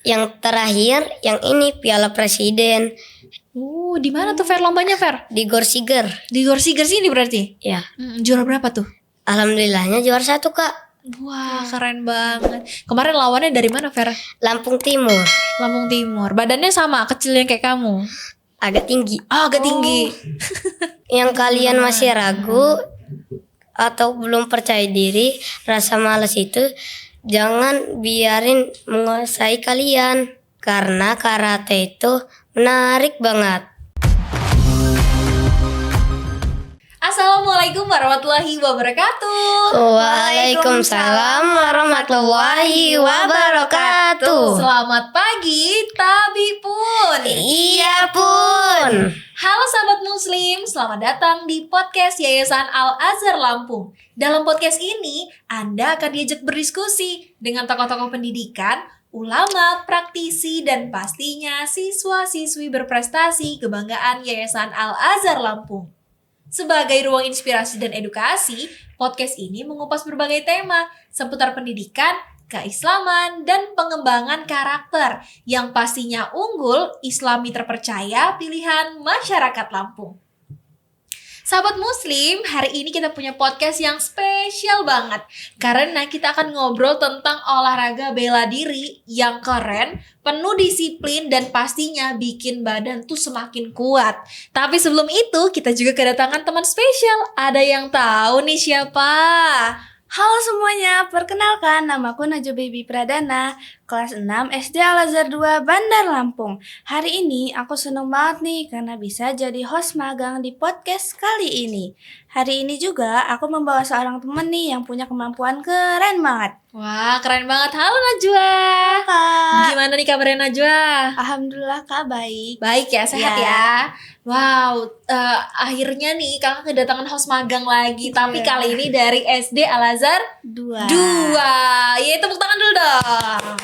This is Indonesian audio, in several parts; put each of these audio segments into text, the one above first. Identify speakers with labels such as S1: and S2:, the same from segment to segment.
S1: Yang terakhir yang ini Piala Presiden
S2: Di mana tuh Fer lombanya Fer?
S1: di Gor Siger.
S2: Di Gor Siger sini berarti?
S1: Ya,
S2: Juara berapa tuh?
S1: alhamdulillahnya juara 1 Kak.
S2: Wah keren banget. Kemarin lawannya dari mana Fer?
S1: Lampung Timur,
S2: Lampung Timur. Badannya sama, kecilnya kayak kamu?
S1: agak tinggi.
S2: Oh agak tinggi.
S1: Yang kalian masih ragu atau belum percaya diri, rasa malas itu jangan biarin menguasai kalian. Karena karate itu menarik banget.
S2: Assalamualaikum warahmatullahi wabarakatuh.
S1: Waalaikumsalam warahmatullahi wabarakatuh.
S2: Selamat pagi, Tabi pun.
S1: Iya pun.
S2: Halo sahabat muslim, selamat datang di podcast Yayasan Al-Azhar Lampung. Dalam podcast ini, Anda akan diajak berdiskusi dengan tokoh-tokoh pendidikan, ulama, praktisi, dan pastinya siswa-siswi berprestasi kebanggaan Yayasan Al-Azhar Lampung. Sebagai ruang inspirasi dan edukasi, podcast ini mengupas berbagai tema seputar pendidikan, keislaman, dan pengembangan karakter yang pastinya unggul, islami terpercaya, pilihan masyarakat Lampung. Sahabat muslim, hari ini kita punya podcast yang spesial banget karena kita akan ngobrol tentang olahraga bela diri yang keren, penuh disiplin, dan pastinya bikin badan tuh semakin kuat. Tapi sebelum itu, kita juga kedatangan teman spesial. Ada yang tahu nih siapa?
S3: Halo semuanya, perkenalkan namaku Najwa Baby Pradana, kelas 6 SD Al-Azhar 2 Bandar Lampung. Hari ini aku seneng banget nih karena bisa jadi host magang di podcast kali ini. Hari ini juga aku membawa seorang temen nih yang punya kemampuan keren banget.
S2: Wah, keren banget. Halo Najwa.
S3: Kak,
S2: Gimana nih kabarnya Najwa?
S3: alhamdulillah Kak baik.
S2: Baik ya, sehat ya. Wow, akhirnya nih kakak kedatangan host magang lagi. Tapi kali ini dari SD Al-Azhar
S3: 2.
S2: 2. Ya, tepuk tangan dulu dong.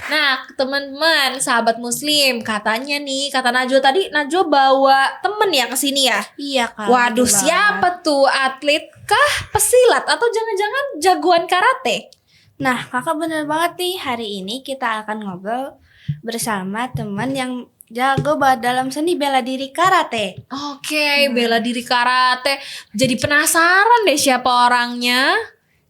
S2: Nah, teman-teman, sahabat muslim, katanya nih, kata Najwa tadi, Najwa bawa temen ya ke sini ya?
S3: Iya Kak.
S2: Waduh,
S3: betul
S2: siapa
S3: banget.
S2: tuh? Atlet kah? Pesilat? Atau jangan-jangan jagoan karate?
S3: Nah kakak bener banget nih, hari ini kita akan ngobrol bersama teman yang jago banget dalam seni bela diri karate.
S2: Oke, bela diri karate. Jadi penasaran deh siapa orangnya.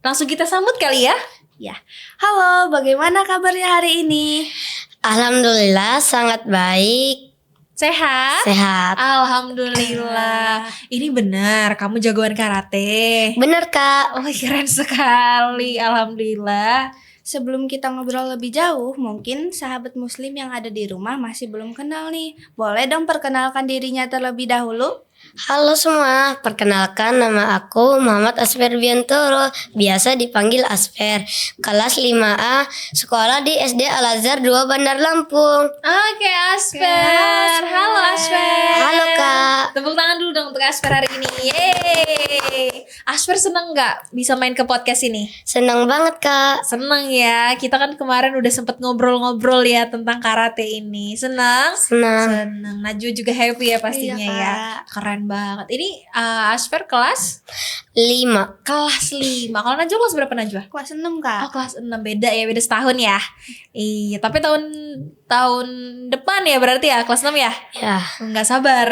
S2: Langsung kita sambut kali ya.
S3: Ya, halo, bagaimana kabarnya hari ini?
S1: Alhamdulillah sangat baik,
S2: Sehat?
S1: sehat.
S2: Alhamdulillah. Ini benar, kamu jagoan karate.
S1: Bener Kak.
S2: Oh, keren sekali. Alhamdulillah.
S3: Sebelum kita ngobrol lebih jauh, mungkin sahabat muslim yang ada di rumah masih belum kenal nih. Boleh dong perkenalkan dirinya terlebih dahulu?
S1: Halo semua, perkenalkan nama aku Muhammad Asfer Biantoro, biasa dipanggil Asfer. Kelas 5A, sekolah di SD Al-Azhar 2 Bandar Lampung.
S2: Oke, Asper. Halo, Asper.
S1: Halo Kak.
S2: Tepuk tangan dulu dong untuk Asper hari ini. Yeay. Asper seneng nggak bisa main ke podcast ini?
S1: Senang banget Kak.
S2: Seneng ya. Kita kan kemarin udah sempet ngobrol-ngobrol ya tentang karate ini. Seneng?
S1: Senang.
S2: Seneng. Najwa juga happy ya pastinya
S3: Iya,
S2: ya.
S3: Kak.
S2: Keren banget. Ini Asper kelas
S1: 5.
S2: 5. Kalau Najwa kelas berapa Najwa?
S3: Kelas 6 Kak.
S2: Oh, kelas 6. Beda ya, beda setahun ya. Iya, tapi tahun depan ya berarti ya kelas 6 ya?
S1: Ya,
S2: Nggak sabar.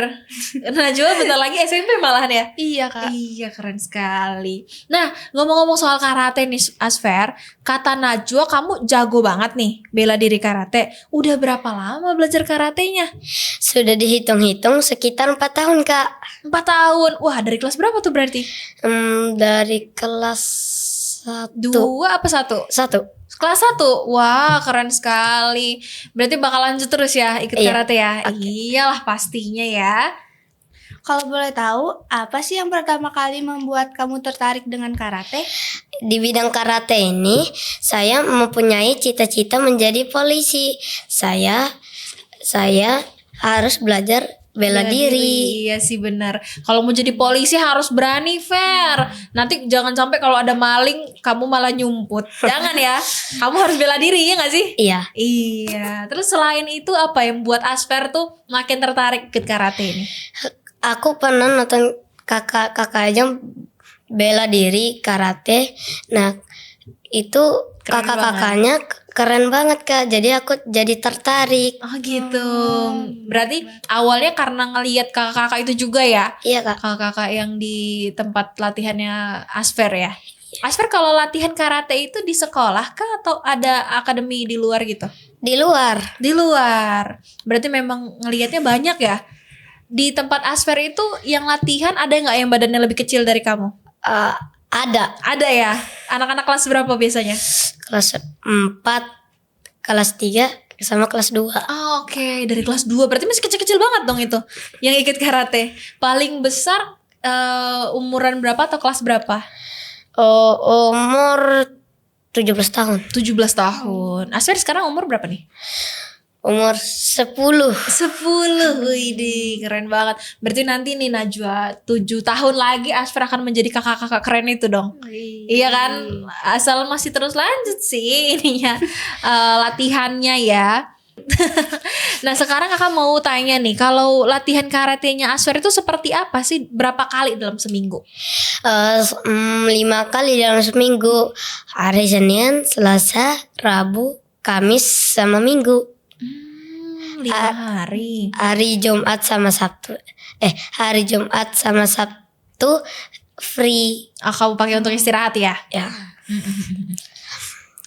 S2: Najwa bentar lagi SMP malahan ya.
S3: Iya Kak.
S2: Iya, keren sekali. Nah, ngomong-ngomong soal karate nih Asfer, kata Najwa kamu jago banget nih bela diri karate. Udah berapa lama belajar karatenya?
S1: sudah dihitung-hitung sekitar 4 tahun Kak.
S2: 4 tahun. Wah, dari kelas berapa tuh berarti?
S1: Dari kelas 1.
S2: 2 apa 1?
S1: 1.
S2: Kelas 1. Wah, keren sekali. Berarti bakal lanjut terus ya ikut
S1: Iya.
S2: karate ya?
S1: Oke.
S2: Iyalah pastinya ya.
S3: Kalau boleh tahu, apa sih yang pertama kali membuat kamu tertarik dengan karate?
S1: Di bidang karate ini, saya mempunyai cita-cita menjadi polisi. Saya harus belajar bela diri.
S2: Iya sih benar. Kalau mau jadi polisi harus berani, Fer. Nanti jangan sampai kalau ada maling kamu malah nyumput. Jangan ya. Kamu harus bela diri ya nggak sih?
S1: Iya,
S2: Iya. Terus selain itu apa yang buat Asper tuh makin tertarik ikut karate ini?
S1: aku pernah nonton kakak aja bela diri karate. Nah, itu
S2: Keren
S1: kakak-kakaknya keren banget Kak. Jadi aku jadi tertarik.
S2: Oh gitu. Berarti awalnya karena ngelihat kakak-kakak itu juga ya?
S1: Iya Kak.
S2: Kakak-kakak yang di tempat latihannya Asfer ya? Asfer kalau latihan karate itu di sekolah kah atau ada akademi di luar gitu?
S1: Di luar.
S2: Di luar. Berarti memang ngelihatnya banyak ya? Di tempat Asfer itu yang latihan ada nggak yang badannya lebih kecil dari kamu?
S1: Ada
S2: Ada ya? Anak-anak kelas berapa biasanya?
S1: kelas 4, kelas 3 sama kelas 2.
S2: Oh, oke, dari kelas 2 berarti masih kecil-kecil banget dong itu yang ikut karate. Paling besar umuran berapa atau kelas berapa?
S1: Umur 17 tahun.
S2: 17 tahun. Asfer sekarang umur berapa nih?
S1: Umur 10.
S2: 10. Widih, keren banget. Berarti nanti nih Najwa 7 tahun lagi Asfer akan menjadi kakak-kakak keren itu dong. Iya kan? Asal masih terus lanjut sih ininya latihannya ya. Nah sekarang kakak mau tanya nih, kalau latihan karatenya Asfer itu seperti apa sih? Berapa kali dalam seminggu?
S1: 5 kali dalam seminggu. Hari Senin, Selasa, Rabu, Kamis sama Minggu.
S2: 5 hari.
S1: Hari Jumat sama Sabtu. Hari Jumat sama Sabtu free.
S2: Kamu pakai untuk istirahat ya?
S1: Ya.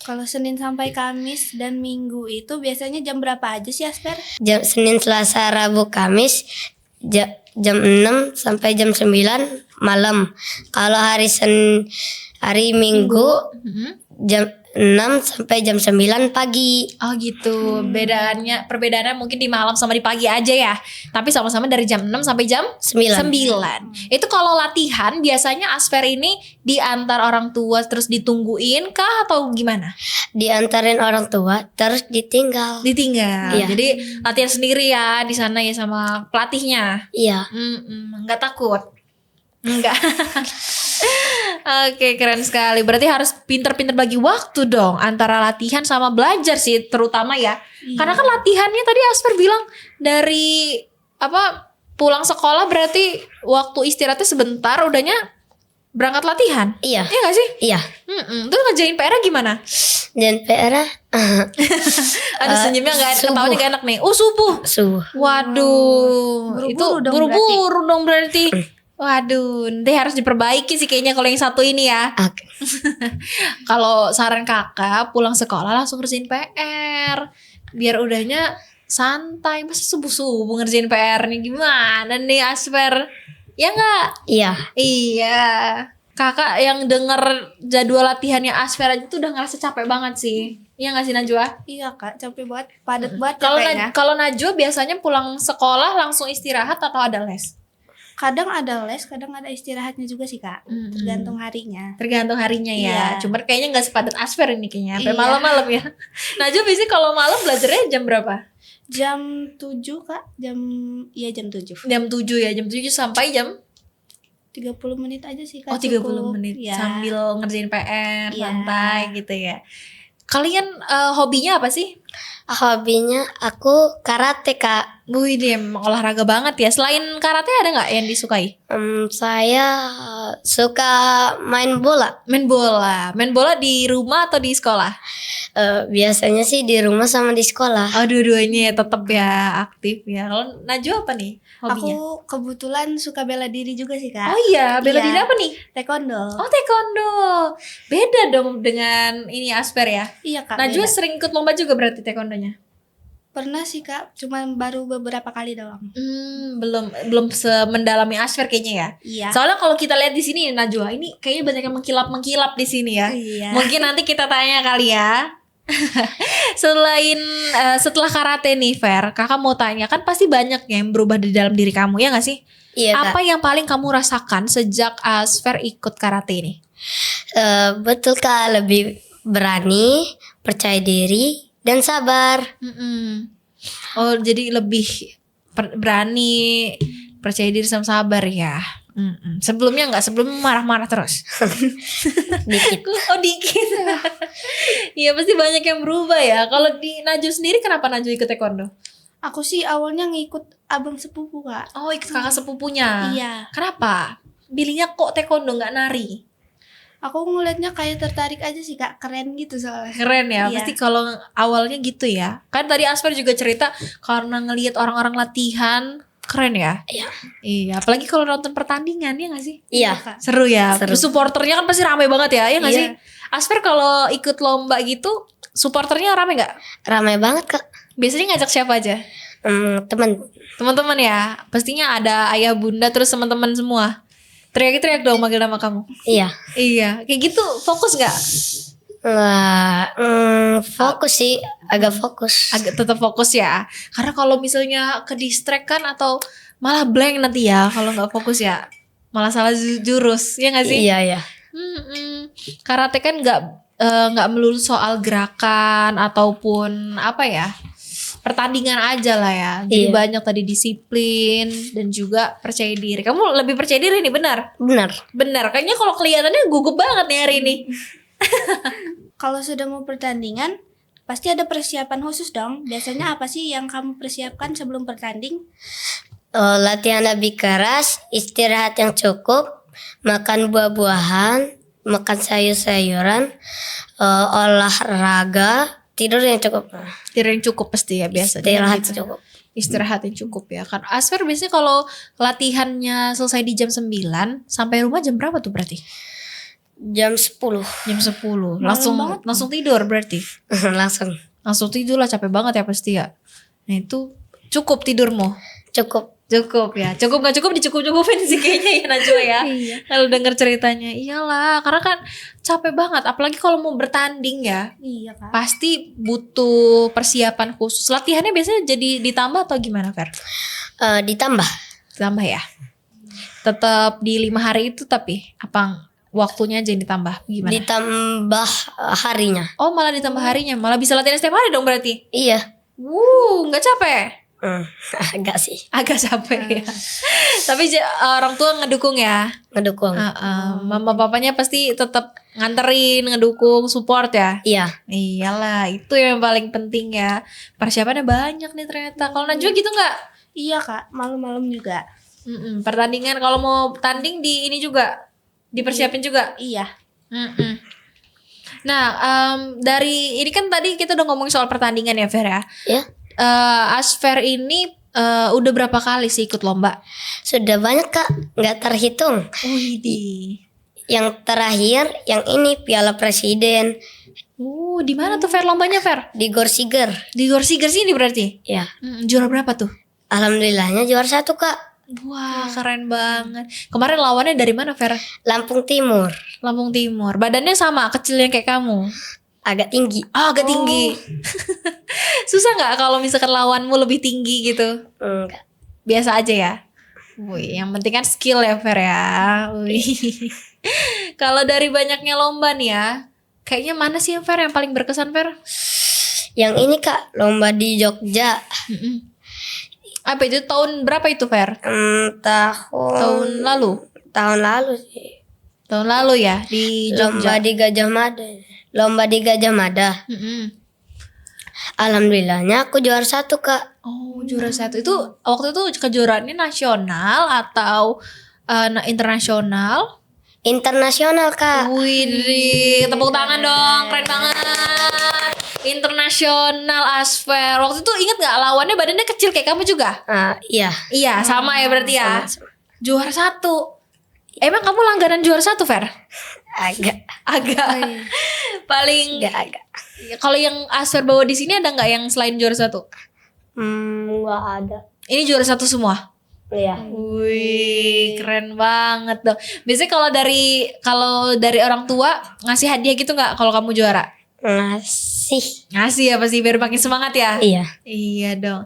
S3: Kalau Senin sampai Kamis dan Minggu itu biasanya jam berapa aja sih Asper?
S1: Jam Senin, Selasa, Rabu, Kamis jam 6 sampai jam 9 malam. Kalau hari Minggu jam 6 sampai jam 9 pagi.
S2: Oh gitu. Perbedaannya mungkin di malam sama di pagi aja ya. Tapi sama-sama dari jam 6 sampai jam
S1: 9.
S2: 9. Itu kalau latihan biasanya Asfer ini diantar orang tua terus ditungguin kah atau gimana?
S1: Diantarin orang tua terus ditinggal.
S2: Ditinggal.
S1: Iya.
S2: Jadi latihan sendiri ya di sana ya sama pelatihnya.
S1: Iya.
S2: Nggak takut? Enggak. Oke, keren sekali. Berarti harus pinter-pinter bagi waktu dong antara latihan sama belajar sih terutama ya. Karena kan latihannya tadi Asfer bilang dari pulang sekolah berarti waktu istirahatnya sebentar udahnya berangkat latihan.
S1: Iya.
S2: Iya gak sih?
S1: Iya.
S2: Terus ngerjain PR gimana?
S1: Dan PR
S2: Ada senyumnya ketawanya gak enak nih. Oh subuh. Waduh.
S3: Buru-buru
S2: Itu
S3: dong
S2: buru-buru dong berarti. Waduh, nanti harus diperbaiki sih kayaknya kalau yang satu ini ya.
S1: Oke.
S2: Kalau saran kakak pulang sekolah langsung ngerjain PR. Biar udahnya santai. Masa subuh-subuh ngerjain PR nih gimana nih Asfer? Ya gak?
S1: Iya.
S2: Iya. Kakak yang denger jadwal latihannya Asfer aja tuh udah ngerasa capek banget sih. Iya gak sih Najwa?
S3: Iya Kak, capek banget, padat banget
S2: Kalau
S3: capeknya.
S2: kalau Najwa biasanya pulang sekolah langsung istirahat atau ada les?
S3: Kadang ada les, kadang ada istirahatnya juga sih Kak. Tergantung harinya.
S2: Tergantung harinya ya.
S3: Iya.
S2: Cuman kayaknya nggak sepadat Asfer ini kayaknya. Sampai
S3: Iya.
S2: malam-malam ya. Najwa biasanya kalau malam belajarnya jam berapa?
S3: Jam 7 Kak, jam 7.
S2: Jam 7 ya. Jam 7 sampai jam
S3: 30 menit aja sih Kak.
S2: Oh 30
S3: cukup.
S2: menit
S3: Iya.
S2: sambil ngerjain PR
S3: Iya.
S2: santai gitu ya. Kalian hobinya apa sih?
S1: Hobinya aku karate Kak.
S2: Wih dia emang olahraga banget ya. Selain karate ada nggak yang disukai?
S1: Saya suka main bola.
S2: Main bola di rumah atau di sekolah?
S1: Biasanya sih di rumah sama di sekolah.
S2: Oh dua-duanya tetap ya aktif ya. Kalau Najwa apa nih hobinya?
S3: Aku kebetulan suka bela diri juga sih Kak.
S2: Oh iya, bela
S3: Iya.
S2: diri apa nih?
S3: Taekwondo.
S2: Oh taekwondo. Beda dong dengan ini Asper ya.
S3: Iya Kak.
S2: Najwa
S3: beda.
S2: sering ikut lomba juga berarti taekwondonya?
S3: Pernah sih Kak, cuman baru beberapa kali doang.
S2: Belum semendalami Asper kayaknya ya.
S3: Iya.
S2: Soalnya kalau kita lihat di sini Najwa, ini kayaknya banyak yang mengkilap di sini ya.
S3: Iya.
S2: Mungkin nanti kita tanya kali ya. Setelah karate nih Fer, kakak mau tanya kan pasti banyak yang berubah di dalam diri kamu ya gak sih?
S1: Iya Kak.
S2: Apa yang paling kamu rasakan sejak Asfer ikut karate ini?
S1: Betul Kak, lebih berani, percaya diri, dan sabar.
S2: Oh jadi lebih berani, percaya diri sama sabar ya. Sebelumnya marah-marah terus.
S1: Dikit.
S2: Oh dikit. Iya pasti banyak yang berubah ya. Kalau di Najwa sendiri kenapa Najwa ikut taekwondo?
S3: Aku sih awalnya ngikut abang sepupu Kak.
S2: Oh ikut kakak sepupunya.
S3: Iya.
S2: Kenapa? Pilihnya kok taekwondo nggak nari?
S3: Aku ngeliatnya kayak tertarik aja sih Kak, keren gitu soalnya.
S2: Keren ya,
S3: Iya.
S2: pasti kalau awalnya gitu ya. Kan tadi Asfer juga cerita karena ngelihat orang-orang latihan, keren ya.
S1: Iya.
S2: Iya, apalagi kalau nonton pertandingan ya gak sih?
S1: Iya.
S3: Kak.
S2: Seru ya.
S1: Seru.
S2: Supporternya kan pasti rame banget ya, ya gak
S1: Iya.
S2: sih? Asfer kalau ikut lomba gitu, supporternya rame gak?
S1: Ramai banget Kak.
S2: Biasanya ngajak siapa aja?
S1: Teman.
S2: Teman-teman ya, pastinya ada ayah bunda terus teman-teman semua. Teriak-teriak dong manggil nama kamu.
S1: Iya.
S2: Iya, kayak gitu fokus gak?
S1: Wah, fokus sih, agak fokus.
S2: Agak tetap fokus ya. Karena kalau misalnya ke distract kan atau malah blank nanti ya kalau nggak fokus ya. Malah salah jurus, ya nggak sih?
S1: Iya, iya.
S2: Karate kan nggak melulu soal gerakan ataupun apa ya, pertandingan aja lah ya. Jadi
S1: Iya.
S2: banyak tadi disiplin dan juga percaya diri. Kamu lebih percaya diri nih, benar?
S1: Benar.
S2: Benar. Kayaknya kalau kelihatannya gugup banget nih hari ini.
S3: Kalau sudah mau pertandingan, pasti ada persiapan khusus dong. Biasanya apa sih yang kamu persiapkan sebelum bertanding?
S1: Latihan lebih keras, istirahat yang cukup, makan buah-buahan, makan sayur-sayuran, olahraga, tidur yang cukup.
S2: Tidur yang cukup pasti ya biasanya.
S1: Istirahat
S2: gitu.
S1: cukup.
S2: Istirahat yang cukup ya. Kan Asfer biasanya kalau latihannya selesai di jam 9 sampai rumah jam berapa tuh berarti?
S1: Jam 10
S2: Jam 10.
S3: Malam
S2: Langsung
S3: banget.
S2: langsung tidur berarti.
S1: langsung.
S2: Langsung tidur lah, capek banget ya pasti ya. Nah itu cukup tidurmu.
S1: Cukup.
S2: Cukup ya. Cukup gak cukup dicukup-cukupin sih kayaknya ya Najwa ya.
S3: Iya.
S2: Kalau denger ceritanya. Iyalah, karena kan capek banget. Apalagi kalau mau bertanding ya.
S3: Iya Kak.
S2: Pasti butuh persiapan khusus. Latihannya biasanya jadi ditambah atau gimana Fer?
S1: Ditambah
S2: Ditambah ya. Tetap di 5 hari itu tapi apa waktunya aja yang ditambah? Gimana?
S1: ditambah harinya.
S2: Oh malah ditambah harinya. Malah bisa latihan setiap hari dong berarti.
S1: Iya.
S2: Gak capek?
S1: Agak sih
S2: Agak capek ya. Tapi orang tua ngedukung ya.
S1: ngedukung.
S2: Mama papanya pasti tetap nganterin, ngedukung, support ya.
S1: Iya.
S2: Iyalah, itu yang paling penting ya. Persiapannya banyak nih ternyata. Kalau Najwa gitu nggak?
S3: Iya Kak, malam-malam juga.
S2: Pertandingan kalau mau tanding di ini juga dipersiapin juga.
S3: Iya.
S2: Nah, dari ini kan tadi kita udah ngomongin soal pertandingan ya, Fer ya.
S1: Ya.
S2: Asfer ini udah berapa kali sih ikut lomba?
S1: Sudah banyak Kak, nggak terhitung.
S2: Widih.
S1: Yang terakhir yang ini Piala Presiden
S2: Di mana tuh Fer lombanya Fer?
S1: di Gorsiger.
S2: Di Gorsiger sini berarti.
S1: Ya.
S2: Juara berapa tuh?
S1: Alhamdulillahnya juara 1 Kak.
S2: Wah, keren banget. Kemarin lawannya dari mana Fer?
S1: Lampung Timur.
S2: Lampung Timur. Badannya sama, kecil yang kayak kamu.
S1: Agak tinggi.
S2: Oh, agak tinggi. Susah nggak kalau misalkan lawanmu lebih tinggi gitu?
S1: Enggak.
S2: Biasa aja ya. Wih, yang penting kan skill ya Fer ya. Wih. Kalau dari banyaknya lomba nih ya, kayaknya mana sih yang Fer yang paling berkesan Fer?
S1: Yang ini Kak, lomba di Jogja.
S2: Apa itu tahun berapa itu Fer? Tahun lalu.
S1: Tahun lalu sih.
S2: Tahun lalu ya di
S1: Lomba
S2: Jogja.
S1: di Gajah Mada. Lomba di Gajah Mada. Alhamdulillahnya aku juara 1 Kak.
S2: Oh, juara 1 itu waktu itu kejuaraannya nasional atau internasional?
S1: Internasional Kak.
S2: Widih, tepuk tangan dong, keren banget. Internasional Asfer. Waktu itu inget gak lawannya badannya kecil kayak kamu juga?
S1: Iya.
S2: Iya, sama ya berarti ya.
S1: Sama-sama.
S2: Juara 1. Emang kamu langganan juara 1 Fer?
S1: Agak.
S2: Paling
S1: Agak.
S2: kalau yang Asfer bawa di sini ada nggak yang selain juara 1?
S1: Nggak ada.
S2: Ini juara 1 semua.
S1: Iya.
S2: Wih, keren banget dong. Biasanya kalau dari orang tua ngasih hadiah gitu nggak kalau kamu juara?
S1: Ngasih.
S2: Ngasih ya pasti biar makin semangat ya.
S1: Iya.
S2: Iya dong.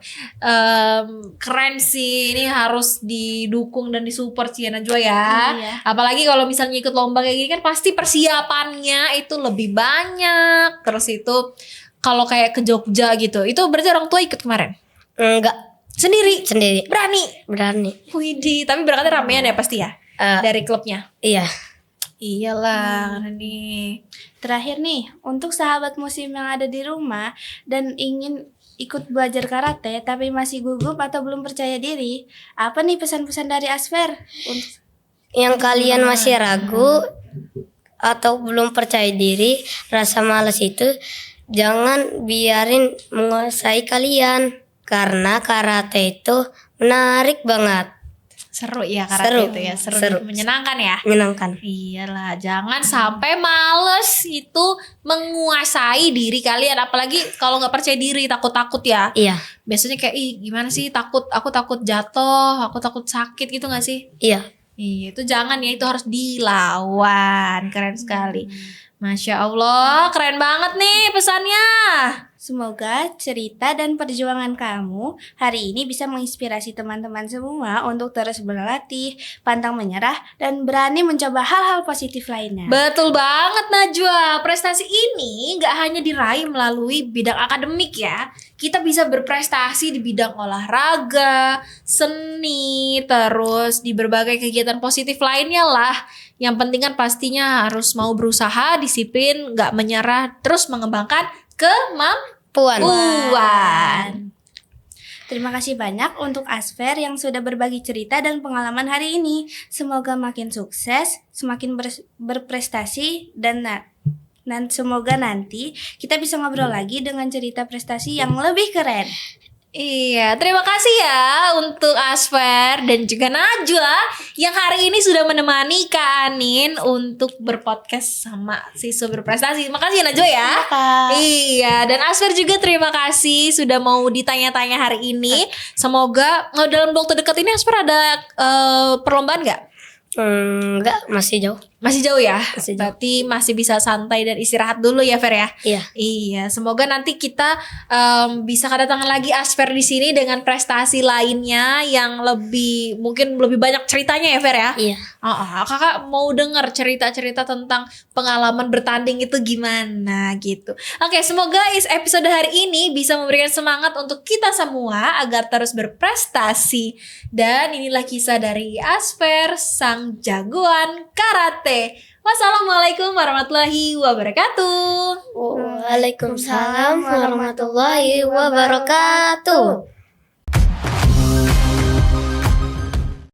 S2: Keren sih, ini harus didukung dan disupport sih ya Najwa ya.
S3: Iya.
S2: Apalagi kalau misalnya ikut lomba kayak gini kan pasti persiapannya itu lebih banyak. Terus itu kalau kayak ke Jogja gitu, itu berarti orang tua ikut kemarin?
S1: Enggak.
S2: Sendiri?
S1: Sendiri.
S2: Berani? Widih, tapi berangkatnya ramean ya pasti ya? Dari klubnya?
S1: Iya.
S2: Iyalah, nih.
S3: Terakhir nih, untuk sahabat musim yang ada di rumah dan ingin ikut belajar karate tapi masih gugup atau belum percaya diri, apa nih pesan-pesan dari Asfer?
S1: Yang kalian masih ragu, atau belum percaya diri, rasa malas itu jangan biarin menguasai kalian. Karena karate itu menarik banget.
S2: Seru ya karate
S1: Seru.
S2: itu ya, seru.
S1: Seru.
S2: Menyenangkan ya.
S1: Menyenangkan.
S2: Iyalah, jangan sampai males itu menguasai diri kalian. Apalagi kalau nggak percaya diri, takut-takut ya.
S1: Iya,
S2: Biasanya kayak, ih gimana sih, aku takut jatuh, aku takut sakit gitu gak sih?
S1: iya.
S2: Iya, itu jangan ya, itu harus dilawan. Keren sekali. Masya Allah, keren banget nih pesannya.
S3: Semoga cerita dan perjuangan kamu hari ini bisa menginspirasi teman-teman semua untuk terus berlatih, pantang menyerah, dan berani mencoba hal-hal positif lainnya.
S2: Betul banget Najwa, prestasi ini gak hanya diraih melalui bidang akademik ya. Kita bisa berprestasi di bidang olahraga, seni, terus di berbagai kegiatan positif lainnya lah. Yang penting kan pastinya harus mau berusaha, disiplin, gak menyerah, terus mengembangkan
S1: Puan.
S2: kemampuan.
S3: Terima kasih banyak untuk Asfer yang sudah berbagi cerita dan pengalaman hari ini. Semoga makin sukses, semakin berprestasi, dan semoga nanti kita bisa ngobrol lagi dengan cerita prestasi yang lebih keren.
S2: Iya, terima kasih ya untuk Asfer dan juga Najwa yang hari ini sudah menemani Kak Anin untuk berpodcast sama Siswa Berprestasi. Makasih ya Najwa ya. Iya, dan Asfer juga terima kasih sudah mau ditanya-tanya hari ini. Semoga dalam waktu dekat ini Asfer ada perlombaan nggak?
S1: Enggak, masih jauh.
S2: Masih jauh ya?
S1: Masih jauh.
S2: Berarti masih bisa santai dan istirahat dulu ya Fer ya?
S1: Iya.
S2: Iya, semoga nanti kita bisa kedatangan lagi Asfer di sini dengan prestasi lainnya yang mungkin lebih banyak ceritanya ya Fer ya?
S1: Iya.
S2: Kakak mau dengar cerita-cerita tentang pengalaman bertanding itu gimana gitu. Oke, semoga episode hari ini bisa memberikan semangat untuk kita semua agar terus berprestasi. Dan inilah kisah dari Asfer, sang jagoan karate. Wassalamualaikum warahmatullahi wabarakatuh.
S1: Waalaikumsalam warahmatullahi wabarakatuh.